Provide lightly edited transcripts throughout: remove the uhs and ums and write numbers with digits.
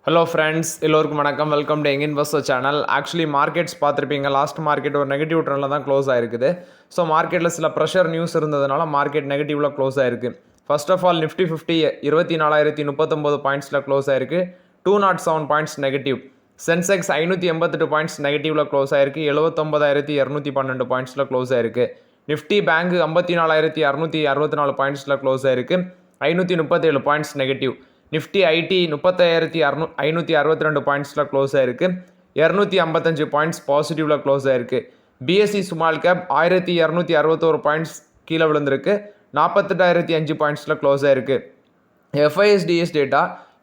Hello friends, எல்லோருக்கும் வணக்கம். Welcome to young investor channel. Actually markets பார்த்துருப்பீங்க. லாஸ்ட் மார்க்கெட் ஒரு நெகட்டிவ் ட்ரெண்டில் தான் க்ளோஸ் ஆயிருக்குது. ஸோ மார்க்கெட்டில் சில ப்ரெஷர் நியூஸ் இருந்ததுனால மார்க்கெட் நெகட்டிவில் க்ளோஸ் ஆயிருக்கு. ஃபர்ஸ்ட் ஆஃப் ஆல் நிஃப்டி 50 24,039 பாயிண்ட்ஸில் க்ளோஸ் ஆயிருக்கு. 207 பாயிண்ட்ஸ் நெகட்டிவ். சென்செக்ஸ் 588 பாயிண்ட்ஸ் நெகட்டிவில் க்ளோஸ் ஆயிருக்கு. 79,212 பாயிண்ட்ஸில் க்ளோஸ் ஆயிருக்கு. நிஃப்டி பேங்க் 54,664 பாயிண்ட்ஸில் க்ளோஸ் ஆயிருக்கு. 537 பாயிண்ட்ஸ் நெகட்டிவ். நிஃப்டி ஐடி 35,562 பாயிண்ட்ஸில் க்ளோஸ் ஆயிருக்கு. 255 பாயிண்ட்ஸ் பாசிட்டிவில் க்ளோஸ் ஆயிருக்கு. பிஎஸ்சி ஸ்மால் கேப் 1,261 பாயிண்ட்ஸ் கீழே விழுந்திருக்கு. 48,005 பாயிண்ட்ஸில் க்ளோஸ் ஆயிருக்கு. எஃப்ஐஎஸ்டிஎஸ் டேட்டா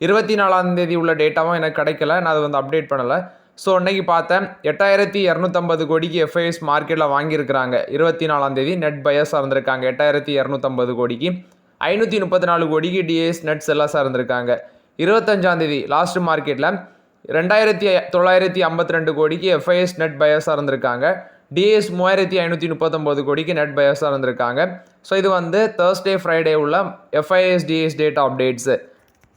24 உள்ள டேட்டாவும் எனக்கு கிடைக்கல, நான் அதை அப்டேட் பண்ணலை. ஸோ இன்னைக்கு பார்த்தேன் 8,250 கோடிக்கு எஃப்ஐஎஸ் மார்க்கெட்டில் வாங்கியிருக்கிறாங்க. 24 நெட் பயஸாக இருந்திருக்காங்க. 8,250 கோடிக்கு 534 கோடிக்கு டிஎஸ் நெட் செல்லாஸாக இருந்திருக்காங்க. 25 லாஸ்ட் மார்க்கெட்டில் 2,952 கோடிக்கு எஃப்ஐஎஸ் நெட் பயஸாக இருந்திருக்காங்க. டிஎஸ் 3,539 கோடிக்கு நெட் பயஸாக இருந்திருக்காங்க. ஸோ இது தேர்ஸ்டே ஃப்ரைடே உள்ள FIs DS data updates.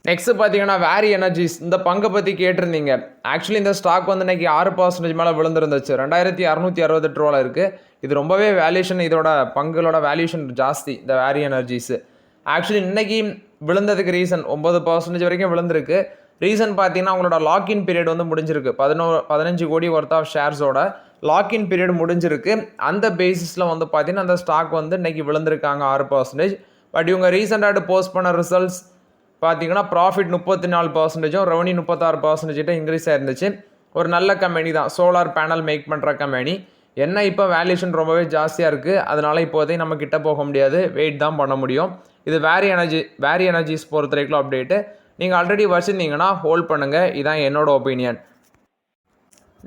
Next பார்த்தீங்கன்னா வேரி எனர்ஜிஸ், இந்த பங்கை பற்றி கேட்டிருந்தீங்க. ஆக்சுவலி இந்த ஸ்டாக் இன்னைக்கு 6% மேலே விழுந்துருந்துச்சு. 2,668 ரூபாவில் இருக்குது. இது ரொம்பவே வேல்யூஷன், இதோட பங்குகளோட வேல்யூஷன் ஜாஸ்தி இந்த வேரி எனர்ஜிஸு. ஆக்சுவலி இன்னைக்கு விழுந்ததுக்கு ரீசன் 9% வரைக்கும் விழுந்திருக்கு. ரீசன் பார்த்தீங்கன்னா அவங்களோட லாக்இன் பீரியட் முடிஞ்சிருக்கு. 15 கோடி ஒர்த் ஆஃப் ஷேர்ஸோட லாக்இன் பீரியட் முடிஞ்சிருக்கு. அந்த பேசிஸில் பார்த்தீங்கன்னா அந்த ஸ்டாக் இன்னைக்கு விழுந்திருக்காங்க 6%. பட் இவங்க ரீசெண்டாக போஸ்ட் பண்ண ரிசல்ட்ஸ் பார்த்தீங்கன்னா ப்ராஃபிட் 34%, ரெவன்யூ 36% இன்க்ரீஸ் ஆயிருந்துச்சு. ஒரு நல்ல கம்பெனி தான், சோலார் பேனல் மேக் பண்ணுற கம்பெனி. என்ன இப்போ வேல்யூஷன் ரொம்பவே ஜாஸ்தியாக இருக்குது. அதனால இப்போதைக்கு நம்ம கிட்ட போக முடியாது, வெயிட் தான் பண்ண முடியும். இது வேரி எனர்ஜிஸ் பொறுத்த வரைக்கும் அப்டேட்டு. நீங்கள் ஆல்ரெடி வச்சுருந்தீங்கன்னா ஹோல்ட் பண்ணுங்கள், இதுதான் என்னோட ஒப்பீனியன்.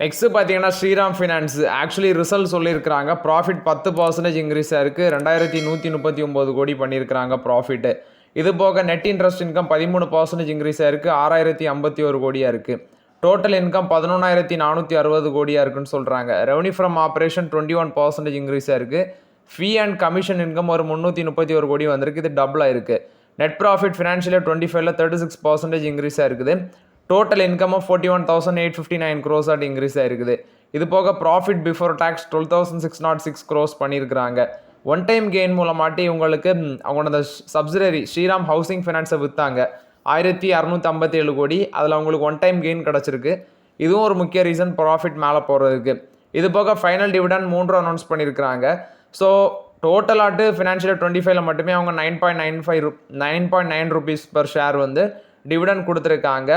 நெக்ஸ்ட்டு பார்த்தீங்கன்னா ஸ்ரீராம் ஃபினான்ஸ் ஆக்சுவலி ரிசல்ட் சொல்லியிருக்கிறாங்க. ப்ராஃபிட் 10% இன்க்ரீஸ் ஆயிருக்கு. 2,139 கோடி பண்ணியிருக்கிறாங்க ப்ராஃபிட்டு. இது போக நெட் இன்ட்ரெஸ்ட் இன்கம் 13% இன்க்ரீஸ் ஆயிருக்கு. 6,051 கோடியாக இருக்குது. டோட்டல் இன்கம் 11,460 கோடியாக இருக்குன்னு சொல்கிறாங்க. ரெவன்யூ ஃப்ரம் ஆப்ரேஷன் 21% இன்க்ரீஸ் ஆயிருக்கு. ஃபீ அண்ட் கமிஷன் இன்கம் ஒரு 331 கோடி வந்திருக்கு. இது டபுள் ஆயிருக்கு. நெட் ப்ராஃபிட் ஃபினான்ஷியல் 25 36% இன்க்ரீஸ் ஆயிருக்குது. டோட்டல் இன்கம் 41,859 crores இன்க்ரீஸ் ஆயிருக்குது. இது போக ப்ராஃபிட் பிஃபோர் டேக்ஸ் 12,606 crores பண்ணியிருக்கிறாங்க. ஒன் டைம் கெயின் மூலமாட்டி உங்களுக்கு அவங்களோட சப்சிடரி ஸ்ரீராம் ஹவுசிங் ஃபைனான்ஸை விற்றாங்க. 1,657 கோடி. அதில் அவங்களுக்கு ஒன் டைம் கெயின் கிடச்சிருக்கு. இதுவும் ஒரு முக்கிய ரீசன் ப்ராஃபிட் மேலே போகிறதுக்கு. இது போக ஃபைனல் டிவிடன் 3 அனௌன்ஸ் பண்ணியிருக்கிறாங்க. ஸோ டோட்டலாட்டு ஃபினான்ஷியல் 25 மட்டுமே அவங்க 9.9 rupees per ஷேர் டிவிடன் கொடுத்துருக்காங்க.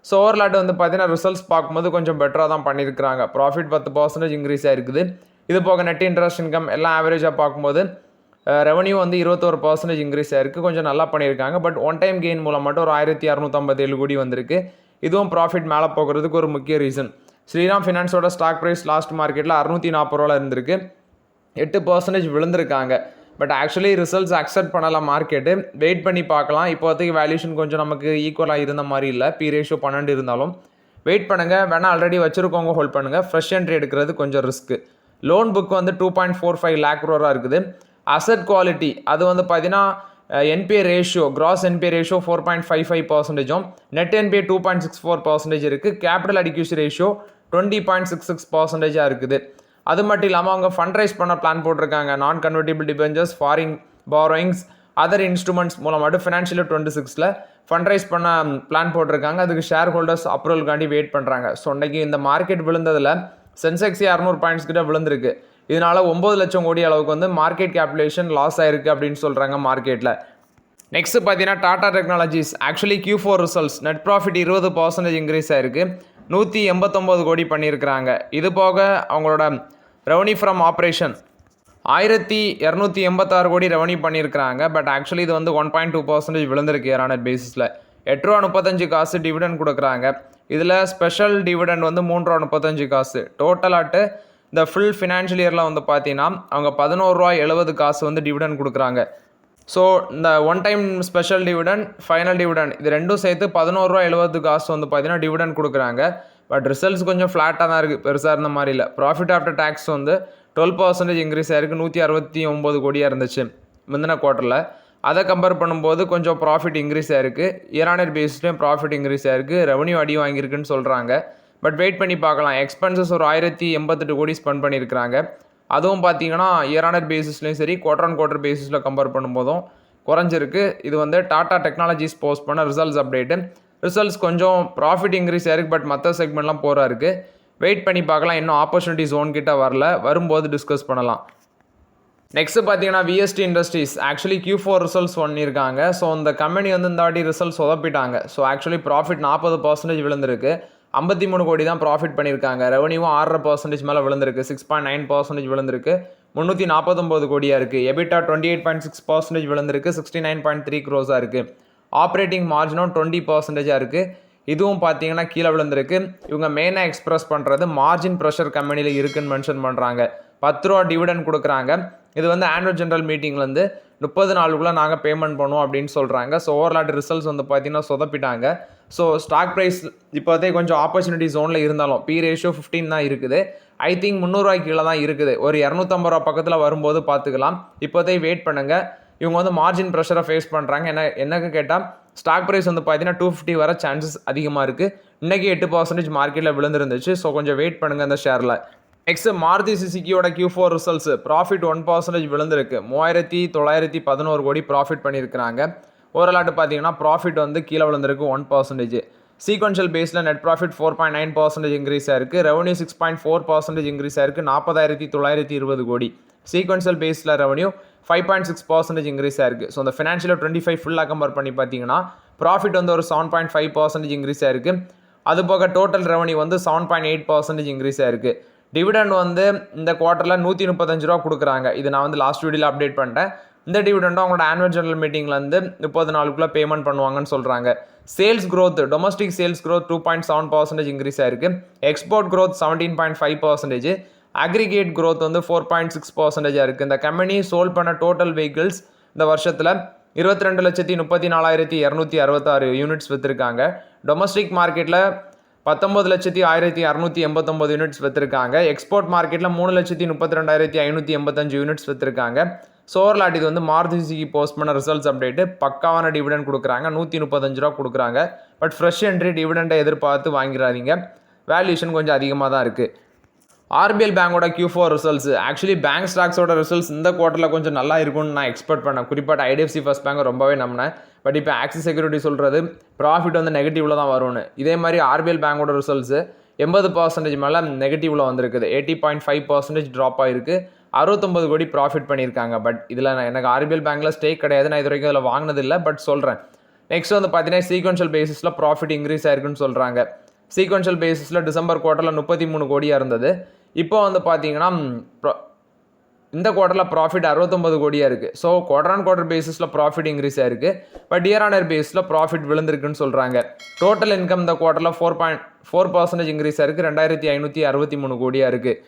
ஸோ ஓவர்லாட்டு பார்த்தீங்கன்னா ரிசல்ட்ஸ் பார்க்கும்போது கொஞ்சம் பெட்டராக தான் பண்ணியிருக்கிறாங்க. ப்ராஃபிட் 10% இன்க்ரீஸ் ஆயிருக்குது. இது போக நெட் இன்ட்ரெஸ்ட் இன்கம் எல்லாம் ஆவரேஜாக பார்க்கும்போது ரெவன்யூ 21% இன்க்ரீஸ் ஆயிருக்கு. கொஞ்சம் நல்லா பண்ணியிருக்காங்க. பட் ஒன் டைம் கெயின் மூலம் மட்டும் ஒரு 1,657 கோடி வந்திருக்கு. இதுவும் ப்ராஃபிட் மேலே போகிறதுக்கு ஒரு முக்கிய ரீசன். ஸ்ரீராம் ஃபினான்ஸோட ஸ்டாக் ப்ரைஸ் லாஸ்ட் மார்க்கெட்டில் 640 ரூபாவில் இருந்திருக்கு. 8% விழுந்திருக்காங்க. பட் ஆக்சுவலி ரிசல்ட்ஸ் அக்செப்ட் பண்ணலாம் மார்க்கெட்டு. வெயிட் பண்ணி பார்க்கலாம். இப்போதைக்கு வேல்யூஷன் கொஞ்சம் நமக்கு ஈக்குவலாக இருந்த மாதிரி இல்லை. பி ரேஷியோ 12 இருந்தாலும் வெயிட் பண்ணுங்கள். வேணால் ஆல்ரெடி வச்சுருக்கவங்க ஹோல்ட் பண்ணுங்கள். ஃப்ரெஷ் என்ட்ரி எடுக்கிறது கொஞ்சம் risk. Loan book 2.45 lakh crore இருக்குது. அசட் குவாலிட்டி அது பார்த்தீங்கன்னா NBA ratio, cross NBA ratio 4.55%, net NBA 2.64% இருக்குது. கேபிட்டல் அடிக்யூசி ரேஷியோ 20.66% இருக்குது. அது மட்டும் இல்லாமல் அவங்க ஃபண்ட் ரைஸ் பண்ண பிளான் போட்டிருக்காங்க. Non convertible debentures, foreign borrowings, other instruments மூலமாட்டு ஃபினான்ஷியல் 26 ஃபண்ட் ரைஸ் பண்ண பிளான் போட்டிருக்காங்க. அதுக்கு ஷேர் ஹோல்டர்ஸ் அப்ரூவல்காண்டி வெயிட் பண்ணுறாங்க. ஸோ இன்றைக்கி இந்த மார்க்கெட் விழுந்ததில் சென்செக்ஸ் 200 பாயிண்ட்ஸ் கிட்ட விழுந்திருக்கு. இதனால 9 லட்சம் கோடி அளவுக்கு மார்க்கெட் கேபிடலேஷன் லாஸ் ஆயிருக்கு அப்படின்னு சொல்கிறாங்க மார்க்கெட்டில். நெக்ஸ்ட் பார்த்தீங்கன்னா Tata technologies actually Q4 results net profit 20% increase ஆயிருக்கு. 189 கோடி பண்ணியிருக்கிறாங்க. இது போக அவங்களோட ரெவன்யூ ஃப்ரம் ஆப்ரேஷன் 1,286 கோடி ரெவன்யூ பண்ணியிருக்கிறாங்க. பட் ஆக்சுவலி இது 1.2% விழுந்திருக்கு ஏரான பேசிஸில். 8.35 டிவிடன் கொடுக்குறாங்க. இதில் ஸ்பெஷல் டிவிடன் 3.35. டோட்டலாட்டு இந்த ஃபுல் ஃபினான்ஷியல் இயரில் பார்த்தீங்கன்னா அவங்க 11.70 டிவிடன் கொடுக்குறாங்க. ஸோ இந்த one time special dividend, final dividend இது ரெண்டும் சேர்த்து 11.70 பார்த்தீங்கன்னா டிவிடன் கொடுக்குறாங்க. பட் ரிசல்ட்ஸ் கொஞ்சம் ஃப்ளாட்டாக தான் இருக்குது, பெருசாக இருந்த மாதிரி இல்லை. ப்ராஃபிட் ஆஃப்டர் டேக்ஸ் 12% இன்க்ரீஸ் ஆயிருக்கு. 169 கோடியாக இருந்துச்சு முந்தின குவார்ட்டரில். அதை கம்பேர் பண்ணும்போது கொஞ்சம் ப்ராஃபிட் இன்க்ரீஸ் ஆயிருக்கு. இயர் ஆன் இயர் பேசிஸ்லேயும் ப்ராஃபிட் இன்க்ரீஸ் ஆயிருக்கு. ரெவன்யூ அடி வாங்கியிருக்குன்னு சொல்கிறாங்க. பட் வெயிட் பண்ணி பார்க்கலாம். எக்ஸ்பென்சஸ் ஒரு 1088 கோடி ஸ்பெண்ட் பண்ணியிருக்கிறாங்க. அதுவும் பார்த்தீங்கன்னா இயர் ஆன் இயர் பேசிஸ்லையும் சரி குவார்டர் ஆன் குவார்டர் பேசிஸில் கம்பேர் பண்ணும்போதும் குறைஞ்சிருக்கு. இது வந்து டாடா டெக்னாலஜிஸ் போஸ்ட் பண்ண ரிசல்ட்ஸ் அப்டேட்டு. ரிசல்ட்ஸ் கொஞ்சம் ப்ராஃபிட் இன்க்ரீஸ் ஆயிருக்கு. பட் மற்ற செக்மெண்ட்லாம் போகிறா இருக்குது. வெயிட் பண்ணி பார்க்கலாம். இன்னும் ஆப்பர்ச்சுனிட்டி ஜோன் கிட்ட வரல, வரும்போது டிஸ்கஸ் பண்ணலாம். நெக்ஸ்ட் பார்த்தீங்கன்னா VST industries actually Q4 results பண்ணியிருக்காங்க. ஸோ இந்த கம்பெனி வந்து இந்த வாட்டி ரிசல்ட்ஸ் சொதப்பிட்டாங்க. ஸோ ஆக்சுவலி ப்ராஃபிட் 40% விழுந்திருக்கு. 53 கோடி தான் ப்ராஃபிட் பண்ணியிருக்காங்க. ரெவன்யூவும் 6% மேலே விழுந்திருக்கு. 6.9% விழுந்திருக்கு. 349 கோடியாக இருக்குது. எபிட்டா 28.6% விழுந்திருக்கு. 69.3 crores இருக்குது. ஆப்ரேட்டிங் மார்ஜினும் 20% இருக்குது. இதுவும் பார்த்தீங்கன்னா கீழே விழுந்திருக்கு. இவங்க மெயினாக எக்ஸ்பிரஸ் பண்ணுறது மார்ஜின் ப்ரெஷர் கம்பெனியில் இருக்குன்னு மென்ஷன் பண்ணுறாங்க. 10 ரூபா டிவிடெண்ட் கொடுக்குறாங்க. இது வந்து ஆனுவல் ஜெனரல் மீட்டிங்லேருந்து 30 நாளுக்குள்ளே நாங்கள் பேமெண்ட் பண்ணுவோம் அப்படின்னு சொல்கிறாங்க. ஸோ ஓவர்லாட் ரிசல்ட்ஸ் வந்து பார்த்தீங்கன்னா சொதப்பிட்டாங்க. ஸோ ஸ்டாக் ப்ரைஸ் இப்போதே கொஞ்சம் ஆப்பர்ச்சுனிட்டி ஜோனில் இருந்தாலும் பி ரேஷியோ 15 தான் இருக்குது. ஐ திங்க் 300 ரூபாய்க்கு கீழே தான் இருக்குது. ஒரு 250 ரூபா பக்கத்தில் வரும்போது பார்த்துக்கலாம். இப்போதே வெயிட் பண்ணுங்கள். இவங்க வந்து மார்ஜின் ப்ரெஷரை ஃபேஸ் பண்ணுறாங்க. என்னக்கு கேட்டால் ஸ்டாக் ப்ரைஸ் வந்து பார்த்தீங்கன்னா 250 வர சான்சஸ் அதிகமாக இருக்குது. இன்றைக்கி 8% மார்க்கெட்டில் விழுந்துருந்துச்சு. ஸோ கொஞ்சம் வெயிட் பண்ணுங்கள் அந்த ஷேரில். நெக்ஸ்ட் மாருதி சுசுகியோட Q4 ரிசல்ட்ஸ் ப்ராஃபிட் 1% விழுந்திருக்கு. 3911 கோடி ப்ராஃபிட் பண்ணியிருக்கிறாங்க. ஓவராலாட்டு பார்த்தீங்கன்னா ப்ராஃபிட் வந்து கீழே விழுந்திருக்கு 1%. சீக்வன்ஷியல் பேஸில் நெட் ப்ராஃபிட் 4.9% இன்க்ரீஸ் ஆயிருக்கு. ரெவன்யூ 6.4% இன்க்ரீஸ் ஆயிருக்கு. 40,920 கோடி. சீக்வன்ஷியல் பேஸில் ரெவன்யூ 5.6% இன்க்ரீஸ் ஆயிருக்கு. ஸோ இந்த ஃபினான்ஷியல் 25 ஃபுல்லாக கம்பேர் பண்ணி பார்த்தீங்கன்னா ப்ராஃபிட் வந்து ஒரு 7.5% இன்க்ரீஸ் ஆயிருக்கு. அது போக டோட்டல் ரெவன்யூ வந்து 7.8% இன்க்ரீஸ் ஆயிருக்கு. டிவிடெண்ட் வந்து இந்த குவார்ட்டரில் 135 ரூபா கொடுக்குறாங்க. இது நான் வந்து லாஸ்ட் வீடியோவில் அப்டேட் பண்ணிட்டேன். இந்த டிவிடெண்டும் அவங்களோட ஆனுவல் ஜெனரல் மீட்டிங்லேருந்து 30 நாளுக்குள்ளே பேமெண்ட் பண்ணுவாங்கன்னு சொல்கிறாங்க. Sales growth domestic sales growth 2.7% increase ஆயிருக்கு. Export growth 17.5%. அக்ரிகேட் க்ரோத் வந்து 4.6% இருக்குது. இந்த கம்பெனி சோல்ட் பண்ண டோட்டல் வெஹிக்கிள்ஸ் இந்த வருஷத்தில் 22,34,266 யூனிட்ஸ் விற்றுருக்காங்க. டொமஸ்டிக் மார்க்கெட்டில் 19,16,689 யூனிட்ஸ் விற்றுருக்காங்க. எக்ஸ்போர்ட் மார்க்கெட்டில் 3,32,585 யூனிட்ஸ் விற்றுருக்காங்க. ஸோ ஓவர்லாட் இது வந்து மாருதி சுசுகி போஸ்ட் பண்ண ரிசல்ட்ஸ் அப்டேட்டு. பக்காவான டிவிடெண்ட் கொடுக்குறாங்க. 135 ரூபா கொடுக்குறாங்க. பட் ஃப்ரெஷ் என்ட்ரி டிவிடெண்டை எதிர்பார்த்து வாங்கிடாதீங்க. வேல்யூஷன் கொஞ்சம் அதிகமாக தான் இருக்குது. ஆர்பிஎல் பேங்கோட Q4 ரிசல்ட்ஸ் ஆக்சுவலி பேங்க் ஸ்டாக்ஸோட ரிசல்ட்ஸ் இந்த குவார்ட்டரில் கொஞ்சம் நல்லா இருக்கும்னு நான் எக்ஸ்பெக்ட் பண்ணேன். குறிப்பாக ஐடிஎஃப்சி ஃபர்ஸ்ட் பேங்க் ரொம்பவே நம்பினேன். பட் இப்போ ஆக்சிஸ் செக்யூரிட்டி சொல்கிறது ப்ராஃபிட் வந்து நெகட்டிவில் தான் வரும்னு. இதே மாதிரி ஆர்பிஎல் பேங்கோட ரிசல்ட்ஸு 80% மேலே நெகட்டிவில் வந்திருக்குது. 80.5% ட்ராப் ஆகிருக்கு. 69 கோடி ப்ராஃபிட் பண்ணியிருக்காங்க. பட் இதில் எனக்கு ஆர்பிஎல் பேங்க்கில் ஸ்டேக் கிடையாது. நான் இது வரைக்கும் அதில் வாங்கினதில்லை. பட் சொல்கிறேன். நெக்ஸ்ட் வந்து பார்த்தீங்கன்னா சீக்வன்ஷியல் பேசிஸில் ப்ராஃபிட் இன்க்ரீஸ் ஆயிருக்குன்னு சொல்கிறாங்க. சீக்வன்ஷியல் பேசிஸில் டிசம்பர் குவார்ட்டரில் 33 கோடியாக இருந்தது. இப்போ வந்து பார்த்தீங்கன்னா இந்த குவார்ட்டரில் ப்ராஃபிட் 69 கோடியாக இருக்குது. ஸோ குவார்டர் ஆன் குவார்டர் பேசிஸில் ப்ராஃபிட் இன்க்ரீஸ் ஆயிருக்கு. பட் இயர் ஆன் இயர் பேஸில் ப்ராஃபிட் விழுந்திருக்குன்னு சொல்கிறாங்க. டோட்டல் இன்கம் இந்த குவார்ட்டரில் 4.4% இன்க்ரீஸ் ஆயிருக்கு. 2,563 கோடியாக இருக்குது.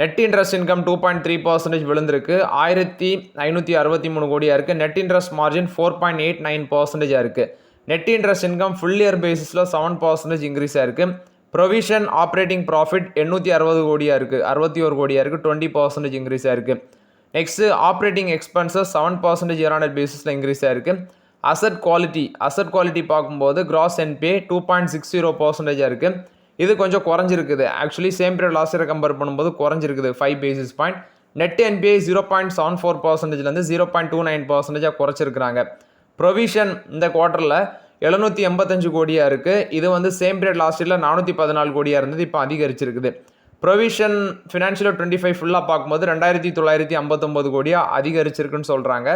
நெட் இன்ட்ரெஸ்ட் இன்கம் 2.3% விழுந்திருக்கு. 1,563 கோடியாக இருக்குது. நெட் இன்ட்ரெஸ்ட் மார்ஜின் 4.89% இருக்குது. Net interest income full year பேசிஸில் 7% இன்க்ரீஸ் ஆயிருக்கு. ப்ரொவிஷன் ஆப்ரேட்டிங் ப்ராஃபிட் 860 கோடியாக இருக்குது. 61 கோடியாக இருக்குது. 20% இன்க்ரீஸ் ஆயிருக்கு. Next operating expenses 7% year on year பேசிஸில் இன்க்ரீஸ் ஆயிருக்கு. அசட் குவாலிட்டி பார்க்கும்போது கிராஸ் என்பிஏ 2.60% இருக்குது. இது கொஞ்சம் குறைஞ்சிருக்குது. Actually same period last year compare பண்ணும்போது குறைஞ்சிருக்குது 5 பேசிஸ் பாயிண்ட். நெட் என்பிஏ 0.74%லேருந்து 0.29% குறைச்சிருக்கிறாங்க. ப்ரொவிஷன் இந்த குவார்ட்டரில் 785 கோடியாக இருக்குது. இது வந்து சேம் பீரியட் லாஸ்ட் இயரில் 414 கோடியாக இருந்தது. இப்போ அதிகரிச்சிருக்குது. ப்ரொவிஷன் ஃபினான்ஷியல் 25 ஃபுல்லாக பார்க்கும்போது 2,959 கோடியாக அதிகரிச்சிருக்குன்னு சொல்கிறாங்க.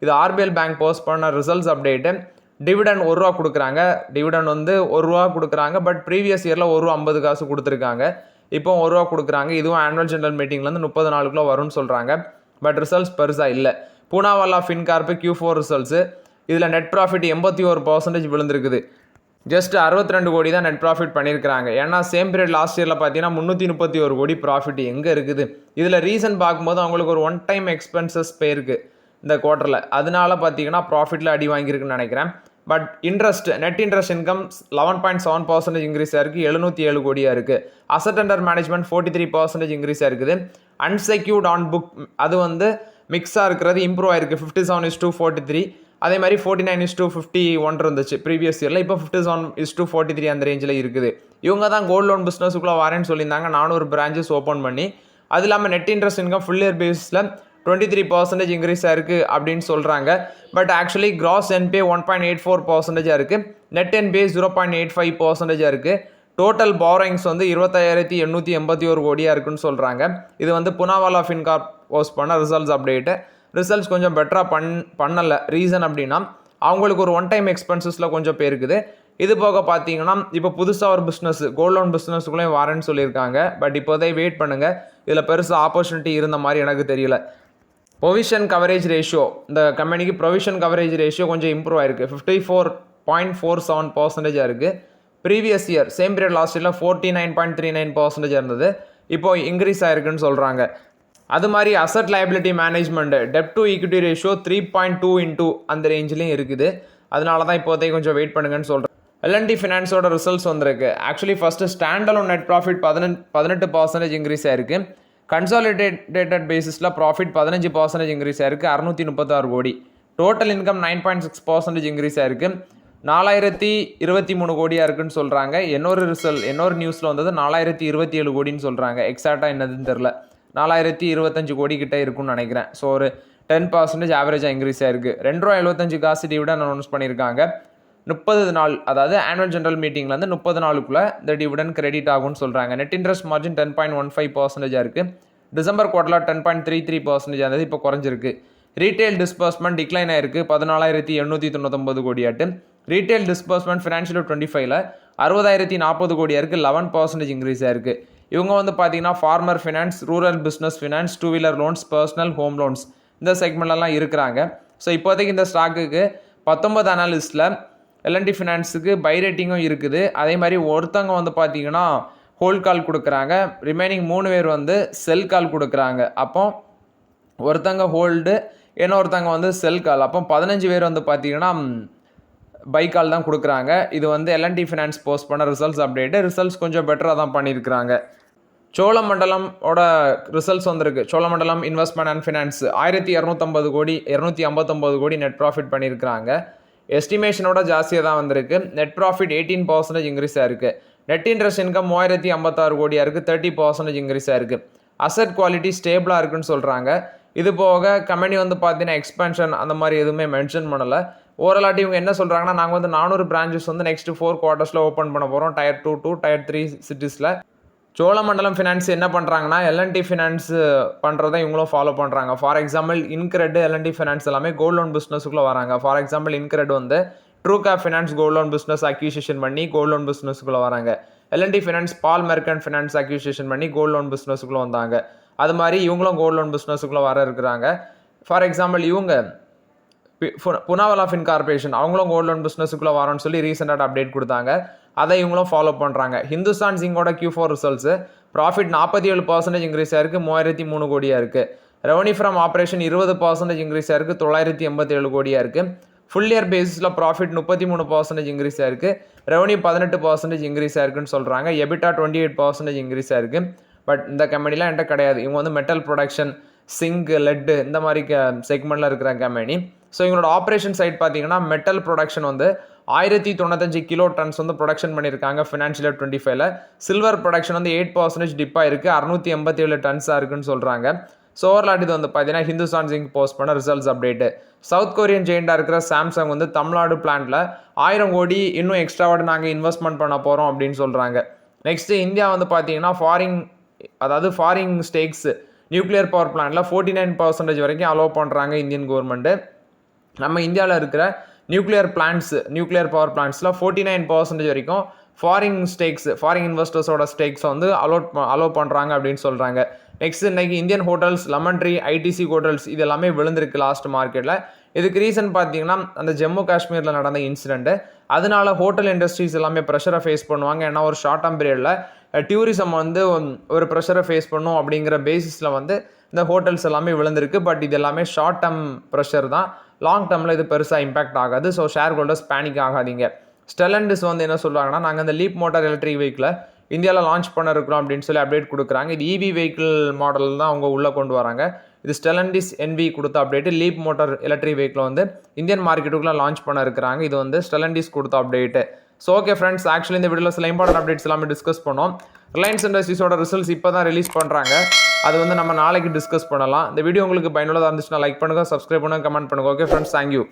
இது ஆர்பிஎல் பேங்க் போஸ்ட் பண்ண ரிசல்ட்ஸ் அப்டேட்டு. டிவிடெண்ட் 1 ரூபா கொடுக்குறாங்க. டிவிடெண்ட் வந்து 1 ரூபா கொடுக்குறாங்க. பட் ப்ரீவியஸ் இயரில் 1 ரூபா 50 காசு கொடுத்துருக்காங்க. இப்போ 1 ரூபா கொடுக்குறாங்க. இதுவும் ஆனுவல் ஜெனரல் மீட்டிங்லேருந்து 30 நாளுக்குள்ளே வரும்னு சொல்கிறாங்க. பட் ரிசல்ட்ஸ் பெருசாக இல்லை. Poonawalla Fincorp Q4 results. இதில் நெட் ப்ராஃபிட் 81% விழுந்திருக்குது. ஜஸ்ட் 62 கோடி தான் நெட் ப்ராஃபிட் பண்ணியிருக்கிறாங்க. ஏன்னா சேம் பீரியட் லாஸ்ட் இயரில் பார்த்தீங்கன்னா 331 கோடி ப்ராஃபிட் எங்கே இருக்குது. இதில் ரீசன் பார்க்கும்போது அவங்களுக்கு ஒரு ஒன் டைம் எக்ஸ்பென்சஸ் போயிருக்கு இந்த குவார்ட்டரில். அதனால பார்த்தீங்கன்னா ப்ராஃபிட்டில் அடி வாங்கியிருக்குன்னு நினைக்கிறேன். But net interest income 11.7% increase ஆயிருக்கு. 707 கோடியாக இருக்குது. அசட் அண்டர் மேனேஜ்மெண்ட் 43% இன்க்ரீஸ் ஆயிருக்குது. அன்செக்யூர்ட் ஆன் புக் அது வந்து மிக்ஸாக இருக்கிறது இம்ப்ரூவ் ஆயிருக்கு 57:43. அதே மாதிரி 49:51 இருந்துச்சு ப்ரீவியஸ் இயரில். இப்போ 57:43 அந்த ரேஞ்சில் இருக்குது. இவங்க தான் கோல்டு லோன் பிஸ்னஸுக்குள்ளே வரேன்னு சொல்லியிருந்தாங்க 400 பிரான்ச்சஸ் ஓப்பன் பண்ணி. அது இல்லாமல் net interest income full year பேஸில் 23% இன்க்ரீஸ் ஆயிருக்கு அப்படின்னு சொல்கிறாங்க. பட் ஆக்சுவலி கிராஸ் என்பிஏ 1.84% இருக்குது. நெட் என்பிஏ 0.85% இருக்குது. டோட்டல் பாரோயிங்ஸ் வந்து 25,881 கோடியாக இருக்குன்னு சொல்கிறாங்க. இது வந்து புனாவாலா ஃபின்கார்ப் போஸ்ட் பண்ண ரிசல்ட்ஸ் அப்டேட்டு. ரிசல்ட்ஸ் கொஞ்சம் பெட்டராக பண்ணலை. ரீசன் அப்படின்னா அவங்களுக்கு ஒரு ஒன் டைம் எக்ஸ்பென்சஸில் கொஞ்சம் பேருக்குது. இது போக பார்த்தீங்கன்னா இப்போ புதுசாக ஒரு பிஸ்னஸ் கோல்ட் லோன் பிஸ்னஸுக்குள்ளேயும் வரேன்னு சொல்லியிருக்காங்க. பட் இப்போதே வெயிட் பண்ணுங்கள், இதில் பெருசாக ஆப்பர்ச்சுனிட்டி இருந்த மாதிரி எனக்கு தெரியல. ப்ரொவிஷன் கவரேஜ் ரேஷியோ, இந்த கம்பெனிக்கு ப்ரொவிஷன் கவரேஜ் ரேஷியோ கொஞ்சம் இம்ப்ரூவ் ஆயிருக்கு. 54.47% இருக்குது. Previous year same period last இயரில் 49.39% இருந்தது. இப்போது இன்க்ரீஸ் ஆயிருக்குன்னு சொல்கிறாங்க. அது மாதிரி asset liability management dept to equity ratio 3.2 அந்த ரேஞ்சிலையும் இருக்குது. அதனால தான் இப்போதைக்கு கொஞ்சம் வெயிட் பண்ணுங்கன்னு சொல்கிறேன். எல்என்டி ஃபினான்ஸோட ரிசல்ட்ஸ் வந்திருக்கு. Actually first standalone net profit 18% increase ஆயிருக்கு. கன்சாலிடேட்டட் பேசிஸில் ப்ராஃபிட் 15% இன்க்ரீஸ் ஆயிருக்கு, 636 கோடி. டோட்டல் இன்கம் 9.6% இன்க்ரீஸ் ஆயிருக்கு, 4023 கோடியாக இருக்குன்னு சொல்கிறாங்க. இன்னொரு நியூஸில் வந்தது 4027 கோடின்னு சொல்கிறாங்க. எக்ஸாக்டாக என்னதுன்னு தெரில. 4025 கோடி கிட்டே இருக்குன்னு நினைக்கிறேன். ஸோ ஒரு 10% ஆவரேஜாக இன்க்ரீஸ் ஆயிருக்கு. $2.75 டிவிடன் அனௌன்ஸ் பண்ணியிருக்காங்க. 30 நாள், அதாவது ஆனுவல் ஜெனரல் மீட்டிங்லேருந்து 30 நாளுக்குள்ளே இந்த டிவிடன் கிரெடிட் ஆகும்னு சொல்கிறாங்க. நெட் இன்ட்ரெஸ்ட் மார்ஜின் 10.15% இருக்குது. டிசம்பர் குவார்ட்டரில் 10.33% இருந்தது, இப்போ குறைஞ்சிருக்கு. ரீட்டைல் டிஸ்பர்ஸ்மெண்ட் டிக்ளைன் ஆயிருக்கு, 14,899 கோடியாட்டு. ரீட்டைல் டிஸ்பர்ஸ்மெண்ட் ஃபினான்ஷியல் 25ல் 60,040 கோடியாக இருக்குது, 11% இன்க்ரீஸ் ஆயிருக்கு. இவங்க வந்து பார்த்தீங்கன்னா farmer finance, rural business finance, 2 wheeler loans, personal home loans இந்த செக்மெண்ட்லாம் இருக்கிறாங்க. ஸோ இப்போதைக்கு இந்த ஸ்டாக்குக்கு 19 அனாலிஸ்டில் எல்என்டி ஃபினான்ஸுக்கு பை ரேட்டிங்கும் இருக்குது. அதே மாதிரி ஒருத்தவங்க வந்து பார்த்தீங்கன்னா ஹோல்ட் கால் கொடுக்குறாங்க, ரிமைனிங் 3 பேர் வந்து செல் கால் கொடுக்குறாங்க. அப்போ ஒருத்தங்க ஹோல்டு, இன்னொருத்தங்க வந்து செல் கால். அப்போ 15 பேர் வந்து பார்த்தீங்கன்னா பை கால் தான் கொடுக்குறாங்க. இது வந்து எல்என்டி ஃபினான்ஸ் போஸ்ட் பண்ண ரிசல்ட்ஸ் அப்டேட்டு. ரிசல்ட்ஸ் கொஞ்சம் பெட்டராக தான் பண்ணியிருக்கிறாங்க. சோழமண்டலமோட ரிசல்ட்ஸ் வந்திருக்கு. சோழமண்டலம் இன்வெஸ்ட்மெண்ட் அண்ட் ஃபினான்ஸ் 1250 கோடி 259 கோடி நெட் ப்ராஃபிட் பண்ணியிருக்கிறாங்க. எஸ்டிமேஷனோட ஜாஸ்தியாக தான் வந்திருக்கு. நெட் ப்ராஃபிட் 18% இன்க்ரீஸ் ஆயிருக்கு. நெட் இன்ட்ரெஸ்ட் இன்கம் 3056 கோடியாக இருக்குது, 30% இன்க்ரீஸ் ஆயிருக்கு. அசட் குவாலிட்டி ஸ்டேபிளாக இருக்குன்னு சொல்கிறாங்க. இது போக கம்பெனி வந்து பார்த்தீங்கன்னா எக்ஸ்பென்ஷன் அந்த மாதிரி எதுவுமே மென்ஷன் பண்ணலை. ஓவராலாட்டி இவங்க என்ன சொல்கிறாங்கன்னா, நாங்கள் வந்து 400 பிரான்ச்சஸ் வந்து நெக்ஸ்ட் 4 குவார்ட்டர்ஸில் ஓப்பன் பண்ண போகிறோம், Tier 2 to Tier 3 சிட்டிஸில். சோழமண்டலம் ஃபினான்ஸ் என்ன பண்ணுறாங்கன்னா எல்என்டி ஃபினான்ஸ் பண்ணுறதை இவங்களும் ஃபாலோ பண்ணுறாங்க. For example Incred, L and T finance எல்லாமே கோல்ட் லோன் பிஸ்னஸுக்குள்ளே வராங்க. ஃபார் எக்ஸாம்பிள் இன்கிரெட் வந்து Truecap finance gold loan business acquisition பண்ணி கோல்ட் லோன் பிஸ்னஸுக்குள்ளே வராங்க. L and T finance Paul merchant finance acquisition பண்ணி கோல்ட் லோன் பிஸ்னஸுக்குள்ளே வந்தாங்க. அது மாதிரி இவங்களும் கோல்ட் லோன் பிஸ்னஸுக்குள்ளே வர இருக்கிறாங்க. ஃபார் எக்ஸாம்பிள் இவங்க புனாவாலா ஃபின் கார்பரேஷன் அவங்களும் கோல்ட் லோன் பிஸ்னஸுக்குள்ளே வரோன்னு சொல்லி ரீசெண்டாக அப்டேட் கொடுத்தாங்க. அதை இவங்களும் ஃபாலோ பண்ணுறாங்க. ஹிந்துஸ்தான் ஜிங்கோட Q4 ரிசல்ட்ஸு ப்ராஃபிட் 47% இன்க்ரீஸ் ஆயிருக்கு, 3003 கோடியாக இருக்குது. ரெவன்யூ ஃப்ரம் ஆப்ரேஷன் 20% இன்க்ரீஸ் ஆயிருக்கு, 987 கோடியாக இருக்குது. ஃபுல் இயர் பேசிஸில் ப்ராஃபிட் 33% இன்க்ரீஸ் ஆயிருக்கு, ரெவன்யூ 18% இன்க்ரீஸ் ஆயிருக்குன்னு சொல்கிறாங்க. எபிட்டா 28% இன்க்ரீஸ் ஆயிருக்கு. பட் இந்த கம்பெனிலாம் என்கிட்ட கிடையாது. இவங்க வந்து மெட்டல் ப்ரொடக்ஷன், சிங்க், லெட்டு இந்த மாதிரி செக்மெண்ட்டில் இருக்கிற கம்பெனி. ஸோ இவங்களோட ஆப்ரேஷன் சைட் பார்த்தீங்கன்னா மெட்டல் ப்ரொடக்ஷன் வந்து 1095 கிலோ டன்ஸ் வந்து ப்ரொடக்ஷன் பண்ணியிருக்காங்க ஃபினான்ஷியல் 25ல். சில்வர் ப்ரொடக்ஷன் வந்து 8% டிப்பாக இருக்குது, 687 டன்ஸாக இருக்குன்னு சொல்கிறாங்க. ஸோ ஓவர்லாட் இது வந்து பார்த்தீங்கன்னா ஹிந்துஸ்தான் ஜிங்க் போஸ்ட் பண்ண ரிசல்ட்ஸ் அப்டேட்டு. சவுத் கொரியன் ஜெயிண்டாக இருக்கிற சாம்சங் வந்து தமிழ்நாடு பிளான்ட்டில் 1000 கோடி இன்னும் எக்ஸ்ட்ராவோட நாங்கள் இன்வெஸ்ட்மெண்ட் பண்ண போகிறோம் அப்படின்னு சொல்கிறாங்க. நெக்ஸ்ட்டு இந்தியா வந்து பார்த்தீங்கன்னா ஃபாரின் ஸ்டேக்ஸ் நியூக்ளியர் பவர் பிளான்ட்டில் 49% வரைக்கும் அலோவ் பண்ணுறாங்க இந்தியன் கவர்மெண்ட்டு. நம்ம இந்தியாவில் இருக்கிற நியூக்ளியர் பவர் பிளான்ட்ஸில் 49% வரைக்கும் ஃபாரின் இன்வெஸ்டர்ஸோட ஸ்டேக்ஸை வந்து அலோவ் பண்ணுறாங்க அப்படின்னு சொல்கிறாங்க. நெக்ஸ்ட் இன்னைக்கு Indian hotels, lemon tree, ITC hotels இது எல்லாமே விழுந்திருக்கு லாஸ்ட் மார்க்கெட்டில். இதுக்கு ரீசன் பார்த்தீங்கன்னா அந்த ஜம்மு காஷ்மீரில் நடந்த இன்சிடென்ட்டு. அதனால ஹோட்டல் இண்டஸ்ட்ரீஸ் எல்லாமே ப்ரெஷரை ஃபேஸ் பண்ணுவாங்க. ஏன்னா ஒரு ஷார்ட் டேர்ம் பீரியடில் டூரிசம் வந்து ஒரு ப்ரெஷரை ஃபேஸ் பண்ணும் அப்படிங்கிற பேசிஸில் வந்து இந்த ஹோட்டல்ஸ் எல்லாமே விழுந்திருக்கு. பட் இது எல்லாமே ஷார்ட் டேர்ம் ப்ரெஷர் தான், லாங் டேர்மில் இது பெருசாக இம்பாக்ட் ஆகாது. ஸோ ஷேர் ஹோல்டர்ஸ் பேனிக் ஆகாதீங்க. ஸ்டெலண்டிஸ் வந்து என்ன சொல்கிறாங்கன்னா, நாங்கள் இந்த லீப் மோட்டார் எலக்ட்ரிக் வெஹிக்கிளை இந்தியாவில் லான்ச் பண்ண இருக்கிறோம் அப்படின்னு சொல்லி அப்டேட் கொடுக்குறாங்க. இது இவி வெஹிக்கிள் மாடல் தான் அவங்க உள்ளே கொண்டு வராங்க. இது ஸ்டெலண்டிஸ் NV கொடுத்த update. Leap Motor electric vehicle வந்து இந்தியன் மார்க்கெட்டுக்குள்ள லான்ச் பண்ண இருக்கிறாங்க. இது வந்து ஸ்டெலண்டிஸ் கொடுத்த update. So okay friends, actually இந்த வீடியோவில் சில இம்பார்ட்டன்ட் அப்டேட்ஸ் எல்லாமே டிஸ்கஸ் பண்ணோம். ரிலையன்ஸ் இண்டஸ்ட்ரீஸோட ரிசல்ட்ஸ் இப்போ தான் ரிலீஸ் பண்ணுறாங்க. அது வந்து நம்ம நாளைக்கு டிஸ்கஸ் பண்ணலாம். இந்த வீடியோ உங்களுக்கு பயனுள்ளதாக இருந்துச்சுன்னா லைக் பண்ணுங்கள், சப்ஸ்கிரைப் பண்ணுங்கள், கமெண்ட் பண்ணுங்கள். Okay friends, thank you.